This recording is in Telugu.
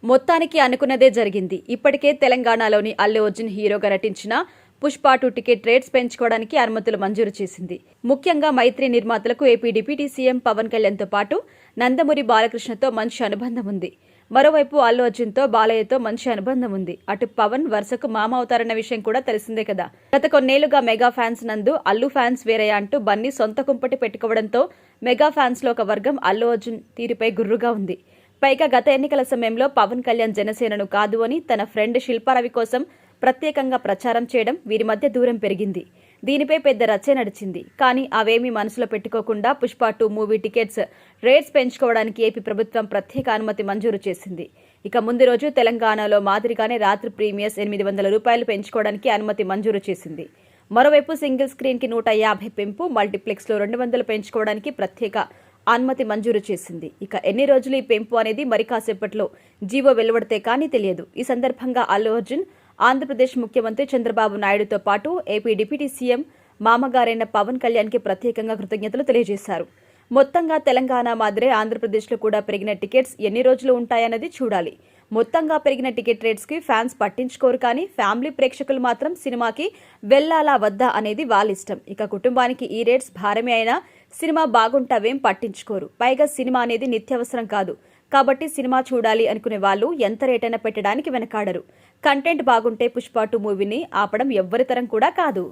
మొత్తానికి అనుకున్నదే జరిగింది. ఇప్పటికే తెలంగాణలోని అల్లు అర్జున్ హీరోగా నటించిన పుష్ప 2 టికెట్ రేట్స్ పెంచుకోవడానికి అనుమతులు మంజూరు చేసింది. ముఖ్యంగా మైత్రి నిర్మాతలకు ఏపీ డిప్యూటీ సీఎం పవన్ కళ్యాణ్తో పాటు నందమూరి బాలకృష్ణతో మంచి అనుబంధం ఉంది. మరోవైపు అల్లు అర్జున్తో బాలయ్యతో మంచి అనుబంధం ఉంది. అటు పవన్ వరుసకు మామ అవుతారన్న విషయం కూడా తెలిసిందే కదా. గత కొన్నేళ్లుగా మెగా ఫ్యాన్స్ నందు అల్లు ఫ్యాన్స్ వేరే అంటూ బన్నీ సొంత కుంపటి పెట్టుకోవడంతో మెగా ఫ్యాన్స్ లో ఒక వర్గం అల్లు అర్జున్ తీరుపై గుర్రుగా ఉంది. పైగా గత ఎన్నికల సమయంలో పవన్ కళ్యాణ్ జనసేనను కాదు అని తన ఫ్రెండ్ శిల్పారవి కోసం ప్రత్యేకంగా ప్రచారం చేయడం వీరి మధ్య దూరం పెరిగింది. దీనిపై పెద్ద రచ్చే నడిచింది. కానీ అవేమీ మనసులో పెట్టుకోకుండా పుష్ప 2 మూవీ టికెట్స్ రేట్స్ పెంచుకోవడానికి ఏపీ ప్రభుత్వం ప్రత్యేక అనుమతి మంజూరు చేసింది. ఇక ముందు రోజు తెలంగాణలో మాదిరిగానే రాత్రి ప్రీమియర్స్ ₹800 పెంచుకోవడానికి అనుమతి మంజూరు చేసింది. మరోవైపు సింగిల్ స్క్రీన్ కి 150 పెంపు, మల్టీప్లెక్స్ లో 200 పెంచుకోవడానికి ప్రత్యేక అనుమతి మంజూరు చేసింది. ఇక ఎన్ని రోజులు ఈ పెంపు అనేది మరి కాసేపట్లో జీవో వెలువడితే కానీ తెలియదు. ఈ సందర్భంగా అల్లు అర్జున్ ఆంధ్రప్రదేశ్ ముఖ్యమంత్రి చంద్రబాబు నాయుడుతో పాటు ఏపీ డిప్యూటీ సీఎం మామగారైన పవన్ కళ్యాణ్ కి ప్రత్యేకంగా కృతజ్ఞతలు తెలియజేశారు. మొత్తంగా తెలంగాణ మాదిరే ఆంధ్రప్రదేశ్లో కూడా పెరిగిన టికెట్స్ ఎన్ని రోజులు ఉంటాయన్నది చూడాలి. మొత్తంగా పెరిగిన టికెట్ రేట్స్ కి ఫ్యాన్స్ పట్టించుకోరు, కానీ ఫ్యామిలీ ప్రేక్షకులు మాత్రం సినిమాకి వెళ్లాలా వద్దా అనేది వాళ్ళ ఇష్టం. ఇక కుటుంబానికి ఈ రేట్స్ భారమే అయినా సినిమా బాగుంటావేం పట్టించుకోరు. పైగా సినిమా అనేది నిత్యావసరం కాదు కాబట్టి సినిమా చూడాలి అనుకునే వాళ్ళు ఎంత రేటైనా పెట్టడానికి వెనకాడరు. కంటెంట్ బాగుంటే పుష్ప 2 మూవీని ఆపడం ఎవ్వరి తరం కూడా కాదు.